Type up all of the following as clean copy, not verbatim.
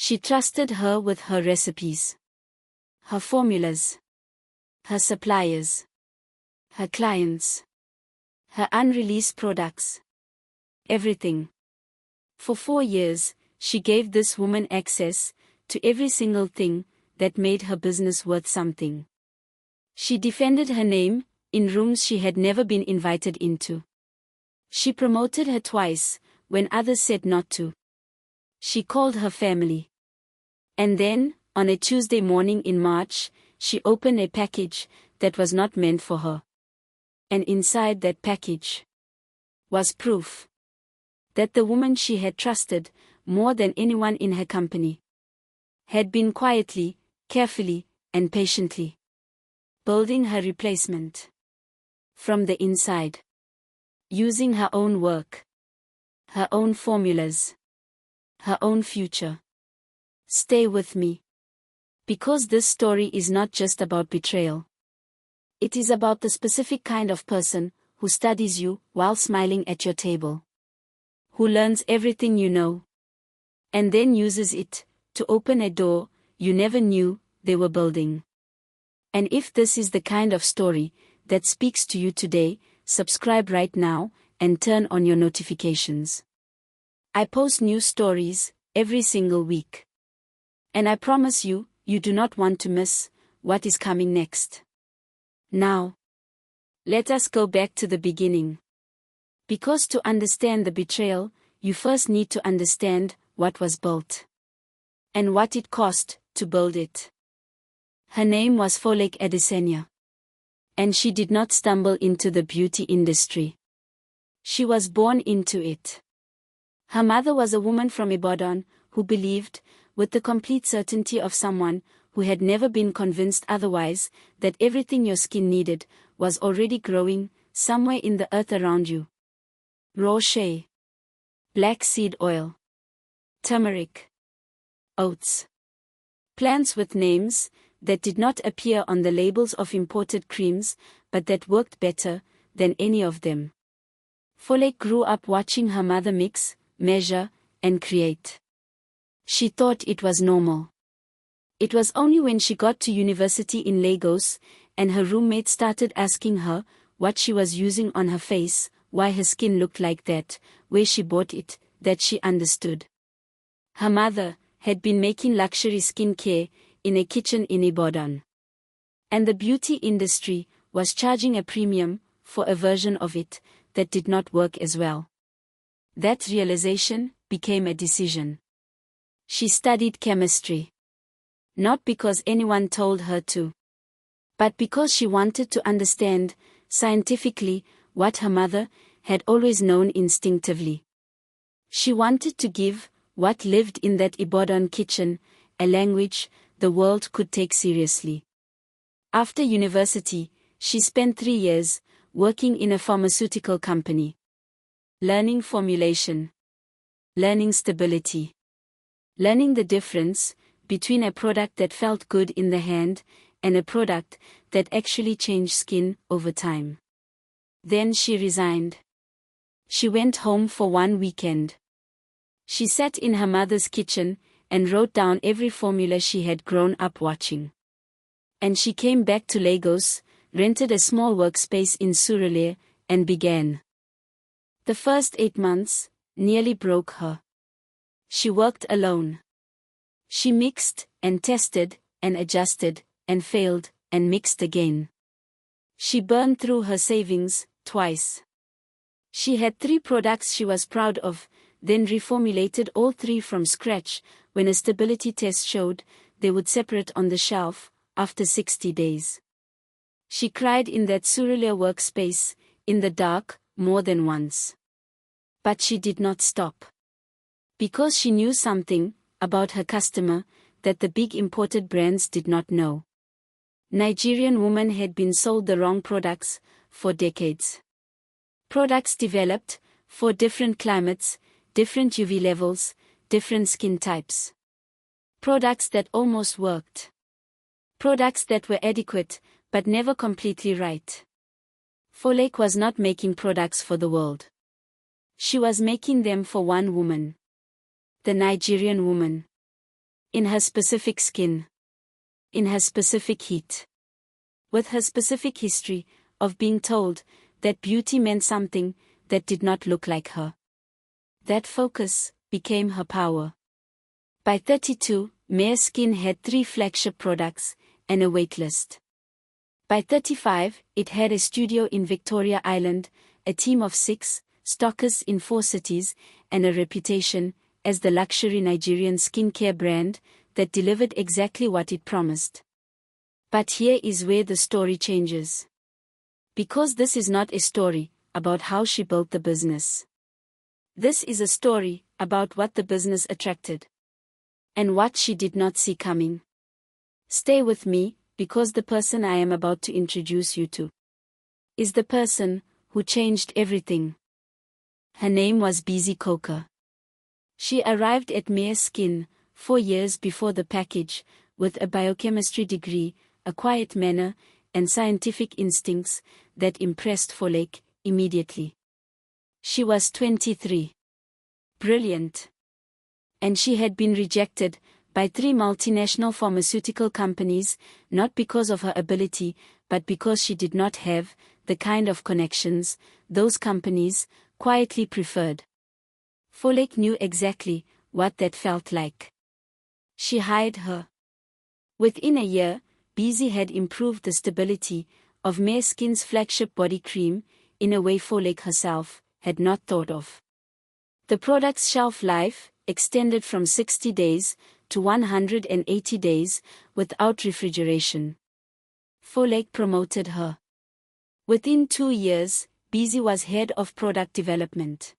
She trusted her with her recipes, her formulas, her suppliers, her clients, her unreleased products. Everything. For 4 years, she gave this woman access to every single thing that made her business worth something. She defended her name in rooms she had never been invited into. She promoted her twice when others said not to. She called her family. And then, on a Tuesday morning in March, she opened a package that was not meant for her. And inside that package was proof that the woman she had trusted more than anyone in her company had been quietly, carefully, and patiently building her replacement from the inside, using her own work, her own formulas, her own future. Stay with me, because this story is not just about betrayal. It is about the specific kind of person who studies you while smiling at your table, who learns everything you know, and then uses it to open a door you never knew they were building. And if this is the kind of story that speaks to you today, subscribe right now and turn on your notifications. I post new stories every single week. And I promise you, you do not want to miss what is coming next. Now, let us go back to the beginning. Because to understand the betrayal, you first need to understand what was built and what it cost to build it. Her name was Folake Adesanya. And she did not stumble into the beauty industry. She was born into it. Her mother was a woman from Ibadan who believed, with the complete certainty of someone who had never been convinced otherwise, that everything your skin needed was already growing somewhere in the earth around you. Raw shea, black seed oil, turmeric, oats. Plants with names that did not appear on the labels of imported creams, but that worked better than any of them. Folake grew up watching her mother mix, measure, and create. She thought it was normal. It was only when she got to university in Lagos, and her roommate started asking her what she was using on her face, why her skin looked like that, where she bought it, that she understood. Her mother had been making luxury skincare in a kitchen in Ibadan. And the beauty industry was charging a premium for a version of it that did not work as well. That realization became a decision. She studied chemistry. Not because anyone told her to, but because she wanted to understand, scientifically, what her mother had always known instinctively. She wanted to give what lived in that Ibadan kitchen a language the world could take seriously. After university, she spent 3 years working in a pharmaceutical company. Learning formulation. Learning stability. Learning the difference between a product that felt good in the hand and a product that actually changed skin over time. Then she resigned. She went home for one weekend. She sat in her mother's kitchen and wrote down every formula she had grown up watching. And she came back to Lagos, rented a small workspace in Zuri, and began. The first 8 months nearly broke her. She worked alone. She mixed, and tested, and adjusted, and failed, and mixed again. She burned through her savings twice. She had 3 products she was proud of, then reformulated all 3 from scratch. When a stability test showed they would separate on the shelf after 60 days. She cried in that Zuri workspace, in the dark, more than once. But she did not stop. Because she knew something about her customer that the big imported brands did not know. Nigerian women had been sold the wrong products for decades. Products developed for different climates, different UV levels, different skin types. Products that almost worked. Products that were adequate, but never completely right. Folake was not making products for the world. She was making them for one woman. The Nigerian woman. In her specific skin. In her specific heat. With her specific history of being told that beauty meant something that did not look like her. That focus became her power. By 32, Mare Skin had 3 flagship products and a waitlist. By 35, it had a studio in Victoria Island, a team of 6, stockers in 4 cities, and a reputation as the luxury Nigerian skincare brand that delivered exactly what it promised. But here is where the story changes. Because this is not a story about how she built the business. This is a story about what the business attracted. And what she did not see coming. Stay with me, because the person I am about to introduce you to is the person who changed everything. Her name was Bisi Coker. She arrived at Mare Skin 4 years before the package, with a biochemistry degree, a quiet manner, and scientific instincts that impressed Folake immediately. She was 23. Brilliant. And she had been rejected by 3 multinational pharmaceutical companies, not because of her ability, but because she did not have the kind of connections those companies quietly preferred. Folake knew exactly what that felt like. She hired her. Within a year, Bisi had improved the stability of Mare Skin's flagship body cream in a way Folake herself had not thought of. The product's shelf life extended from 60 days to 180 days without refrigeration. Folake promoted her. Within 2 years, Bisi was head of product development.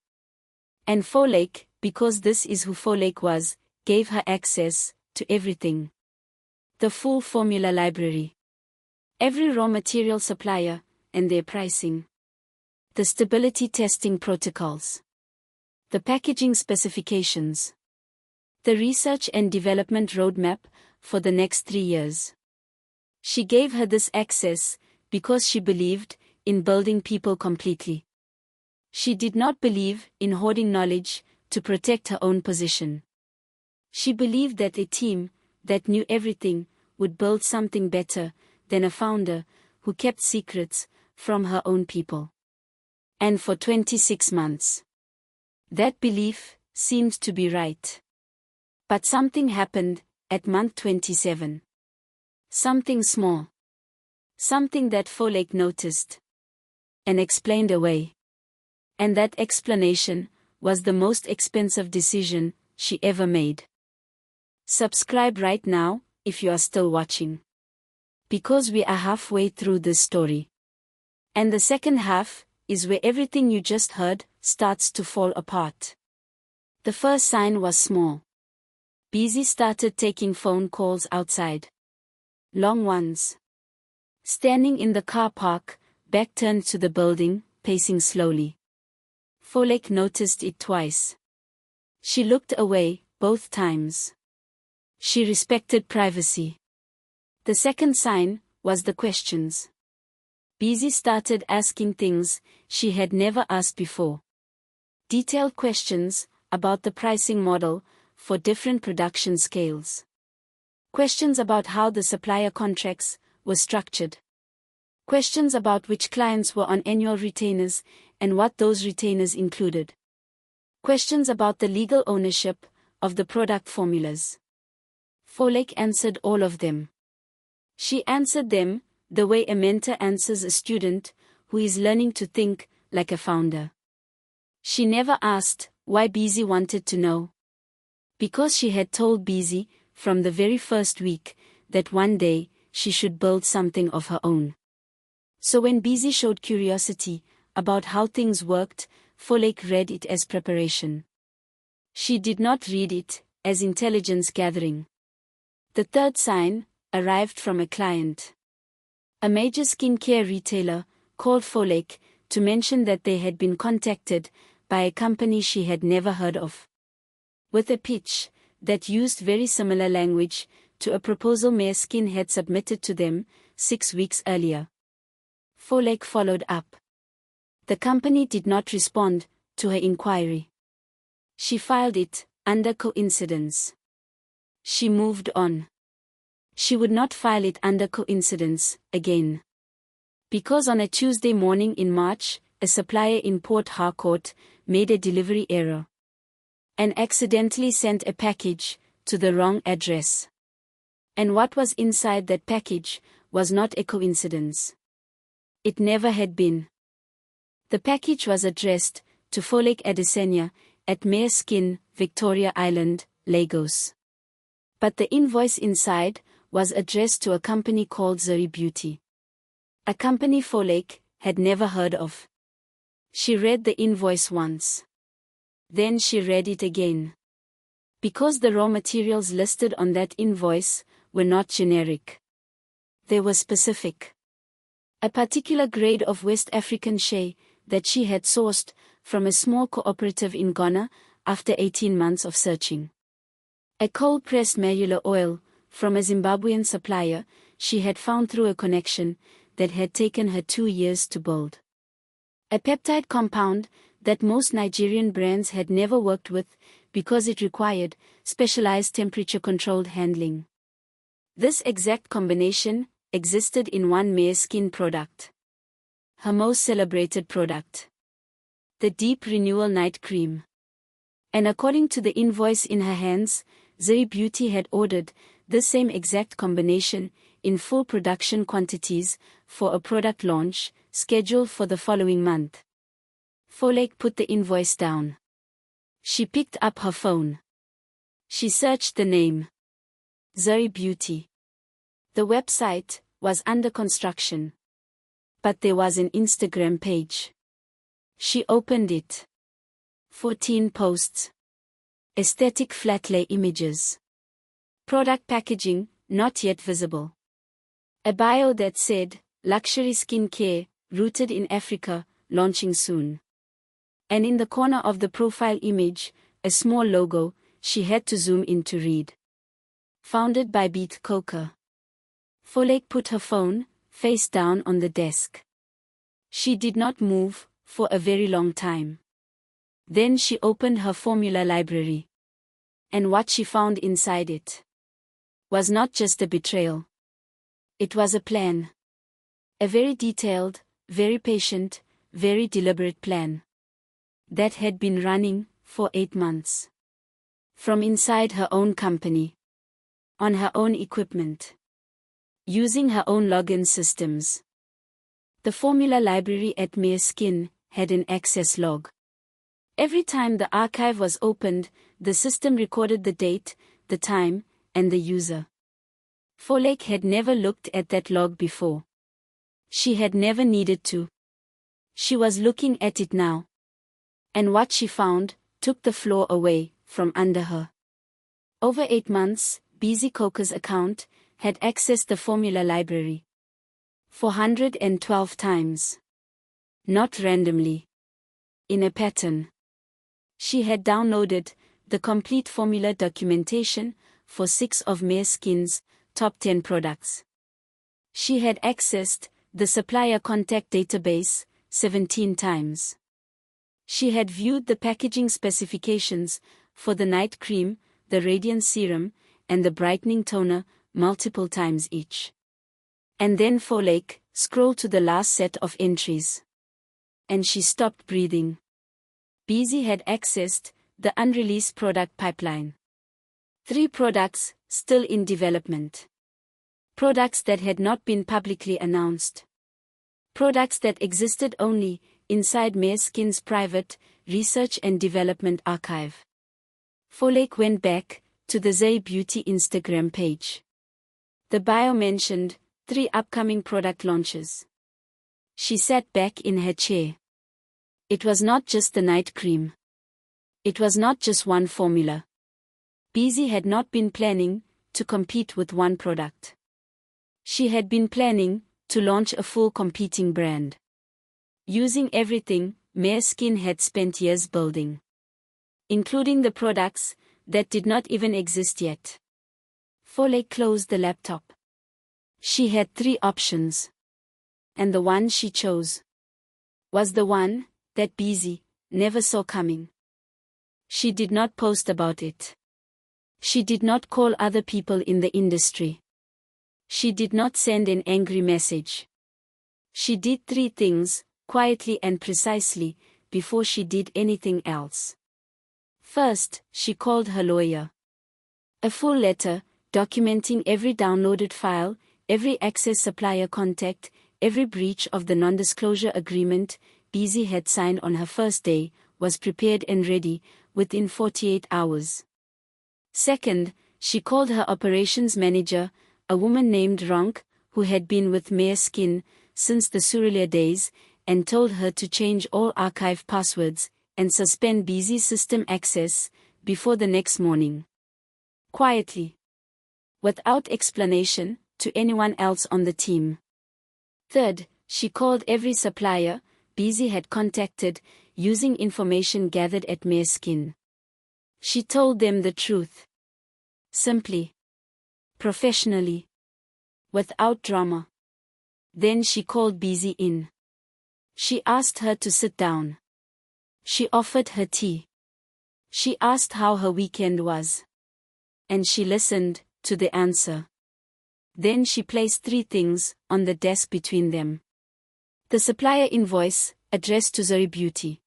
And Folake, because this is who Folake was, gave her access to everything. The full formula library. Every raw material supplier, and their pricing. The stability testing protocols. The packaging specifications. The research and development roadmap for the next 3 years. She gave her this access because she believed in building people completely. She did not believe in hoarding knowledge to protect her own position. She believed that a team that knew everything would build something better than a founder who kept secrets from her own people. And for 26 months. That belief seemed to be right. But something happened at month 27. Something small. Something that Folake noticed. And explained away. And that explanation was the most expensive decision she ever made. Subscribe right now, if you are still watching. Because we are halfway through this story. And the second half is where everything you just heard starts to fall apart. The first sign was small. Bisi started taking phone calls outside. Long ones. Standing in the car park, back turned to the building, pacing slowly. Folake noticed it twice. She looked away, both times. She respected privacy. The second sign was the questions. Bisi started asking things she had never asked before. Detailed questions about the pricing model for different production scales. Questions about how the supplier contracts were structured. Questions about which clients were on annual retainers and what those retainers included. Questions about the legal ownership of the product formulas. Folake answered all of them. She answered them the way a mentor answers a student who is learning to think like a founder. She never asked why Bisi wanted to know. Because she had told Bisi from the very first week that one day she should build something of her own. So when Bisi showed curiosity about how things worked, Folake read it as preparation. She did not read it as intelligence gathering. The third sign arrived from a client. A major skincare retailer called Folake to mention that they had been contacted by a company she had never heard of. With a pitch that used very similar language to a proposal Mare Skin had submitted to them 6 weeks earlier. Folake followed up. The company did not respond to her inquiry. She filed it under coincidence. She moved on. She would not file it under coincidence again. Because on a Tuesday morning in March, a supplier in Port Harcourt made a delivery error and accidentally sent a package to the wrong address. And what was inside that package was not a coincidence. It never had been. The package was addressed to Folake Adesanya at Mare Skin, Victoria Island, Lagos. But the invoice inside was addressed to a company called Zuri Beauty. A company Folake had never heard of. She read the invoice once. Then she read it again. Because the raw materials listed on that invoice were not generic. They were specific. A particular grade of West African shea that she had sourced from a small cooperative in Ghana after 18 months of searching. A cold-pressed marula oil from a Zimbabwean supplier she had found through a connection that had taken her 2 years to build. A peptide compound that most Nigerian brands had never worked with because it required specialized temperature-controlled handling. This exact combination existed in one Mare Skin product. Her most celebrated product. The Deep Renewal Night Cream. And according to the invoice in her hands, Zuri Beauty had ordered the same exact combination in full production quantities for a product launch scheduled for the following month. Folake put the invoice down. She picked up her phone. She searched the name. Zuri Beauty. The website was under construction. But there was an Instagram page. She opened it. 14 posts. Aesthetic flat lay images. Product packaging, not yet visible. A bio that said, luxury skincare, rooted in Africa, launching soon. And in the corner of the profile image, a small logo she had to zoom in to read. Founded by Beat Coca. Folake put her phone face down on the desk. She did not move for a very long time. Then she opened her formula library. And what she found inside it was not just a betrayal. It was a plan. A very detailed, very patient, very deliberate plan. That had been running for 8 months. From inside her own company. On her own equipment. Using her own login systems. The formula library at Mare Skin had an access log. Every time the archive was opened, the system recorded the date, the time, and the user. Folake had never looked at that log before. She had never needed to. She was looking at it now. And what she found took the floor away from under her. Over 8 months, Bisi Coca's account had accessed the formula library 412 times. Not randomly. In a pattern. She had downloaded the complete formula documentation for 6 of Mare Skin's top 10 products. She had accessed the supplier contact database 17 times. She had viewed the packaging specifications for the night cream, the radiance serum, and the brightening toner multiple times each. And then Folake scrolled to the last set of entries. And she stopped breathing. Bisi had accessed the unreleased product pipeline. 3 products still in development. Products that had not been publicly announced. Products that existed only inside Mare Skin's private research and development archive. Folake went back to the Zuri Beauty Instagram page. The bio mentioned 3 upcoming product launches. She sat back in her chair. It was not just the night cream. It was not just one formula. Bisi had not been planning to compete with one product. She had been planning to launch a full competing brand. Using everything Mare Skin had spent years building. Including the products that did not even exist yet. Folake closed the laptop. She had 3 options. And the one she chose was the one that Bisi never saw coming. She did not post about it. She did not call other people in the industry. She did not send an angry message. She did 3 things, quietly and precisely, before she did anything else. First, she called her lawyer. A full letter, documenting every downloaded file, every access supplier contact, every breach of the non-disclosure agreement Bisi had signed on her first day, was prepared and ready, within 48 hours. Second, she called her operations manager, a woman named Ronk, who had been with Mare Skin since the Zuri days, and told her to change all archive passwords and suspend Bisi's system access before the next morning. Quietly. Without explanation to anyone else on the team. Third, she called every supplier Bisi had contacted, using information gathered at Mare Skin. She told them the truth. Simply. Professionally. Without drama. Then she called Bisi in. She asked her to sit down. She offered her tea. She asked how her weekend was. And she listened to the answer. Then she placed 3 things on the desk between them. The supplier invoice, addressed to Zuri Beauty.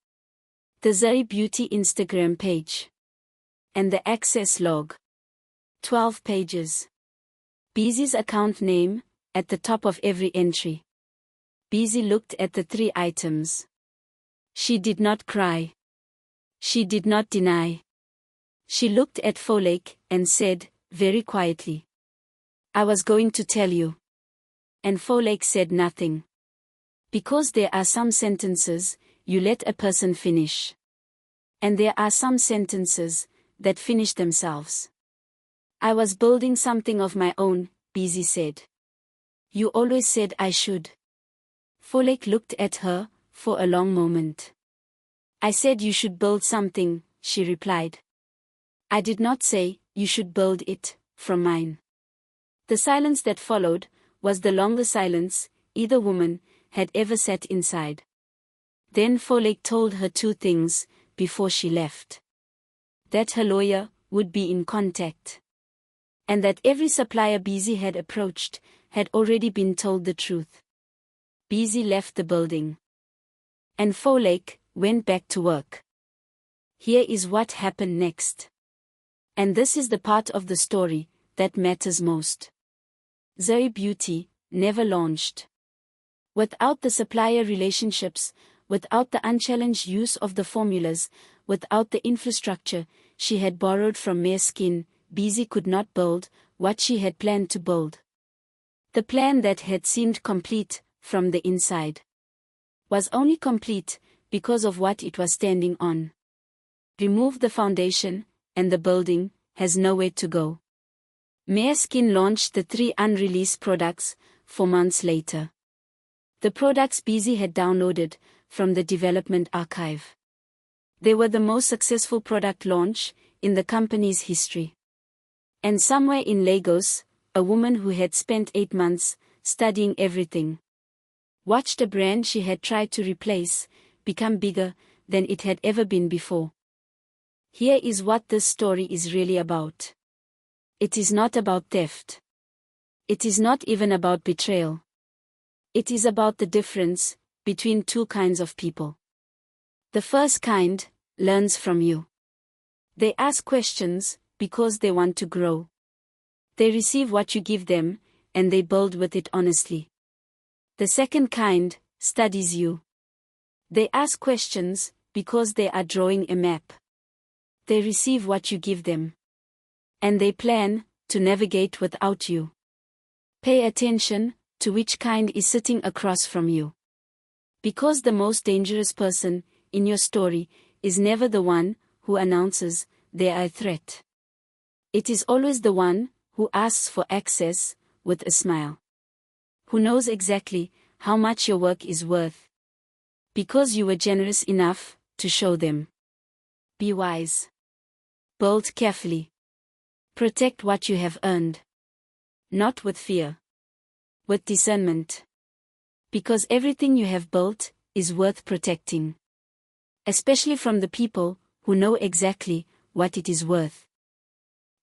The Zuri Beauty Instagram page. And the access log. 12 pages. Bisi's account name, at the top of every entry. Bisi looked at the 3 items. She did not cry. She did not deny. She looked at Folake and said, very quietly, "I was going to tell you." And Folake said nothing. Because there are some sentences, you let a person finish. And there are some sentences that finish themselves. "I was building something of my own," Bisi said. "You always said I should." Folake looked at her for a long moment. "I said you should build something," she replied. "I did not say you should build it from mine." The silence that followed was the longest silence either woman had ever sat inside. Then Folake told her 2 things before she left. That her lawyer would be in contact. And that every supplier Bisi had approached had already been told the truth. Bisi left the building. And Folake went back to work. Here is what happened next. And this is the part of the story that matters most. Zuri Beauty never launched. Without the supplier relationships, without the unchallenged use of the formulas, without the infrastructure she had borrowed from Mare Skin, Bisi could not build what she had planned to build. The plan that had seemed complete from the inside was only complete because of what it was standing on. Remove the foundation, and the building has nowhere to go. Mare Skin launched the 3 unreleased products 4 months later. The products Bisi had downloaded from the development archive. They were the most successful product launch in the company's history. And somewhere in Lagos, a woman who had spent 8 months studying everything watched a brand she had tried to replace become bigger than it had ever been before. Here is what this story is really about. It is not about theft. It is not even about betrayal. It is about the difference between 2 kinds of people. The first kind learns from you. They ask questions because they want to grow. They receive what you give them, and they build with it honestly. The second kind studies you. They ask questions because they are drawing a map. They receive what you give them. And they plan to navigate without you. Pay attention to which kind is sitting across from you. Because the most dangerous person in your story is never the one who announces they are a threat. It is always the one who asks for access with a smile. Who knows exactly how much your work is worth. Because you were generous enough to show them. Be wise. Build carefully. Protect what you have earned. Not with fear. With discernment. Because everything you have built is worth protecting. Especially from the people who know exactly what it is worth.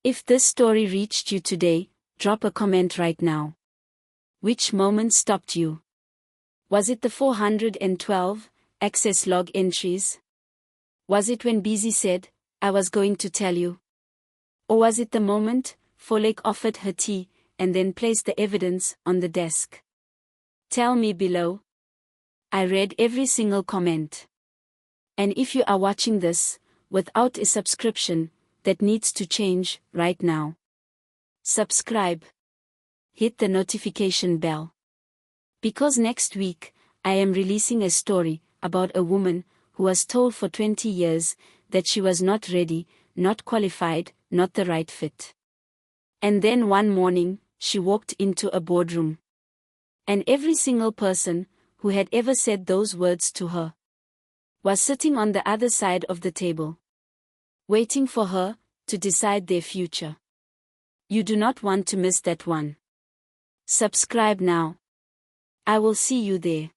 If this story reached you today, drop a comment right now. Which moment stopped you? Was it the 412 access log entries? Was it when Bisi said, "I was going to tell you"? Or was it the moment Folake offered her tea and then placed the evidence on the desk? Tell me below. I read every single comment. And if you are watching this without a subscription, that needs to change right now. Subscribe. Hit the notification bell. Because next week, I am releasing a story about a woman who was told for 20 years that she was not ready, not qualified, not the right fit. And then one morning, she walked into a boardroom. And every single person who had ever said those words to her was sitting on the other side of the table, waiting for her to decide their future. You do not want to miss that one. Subscribe now. I will see you there.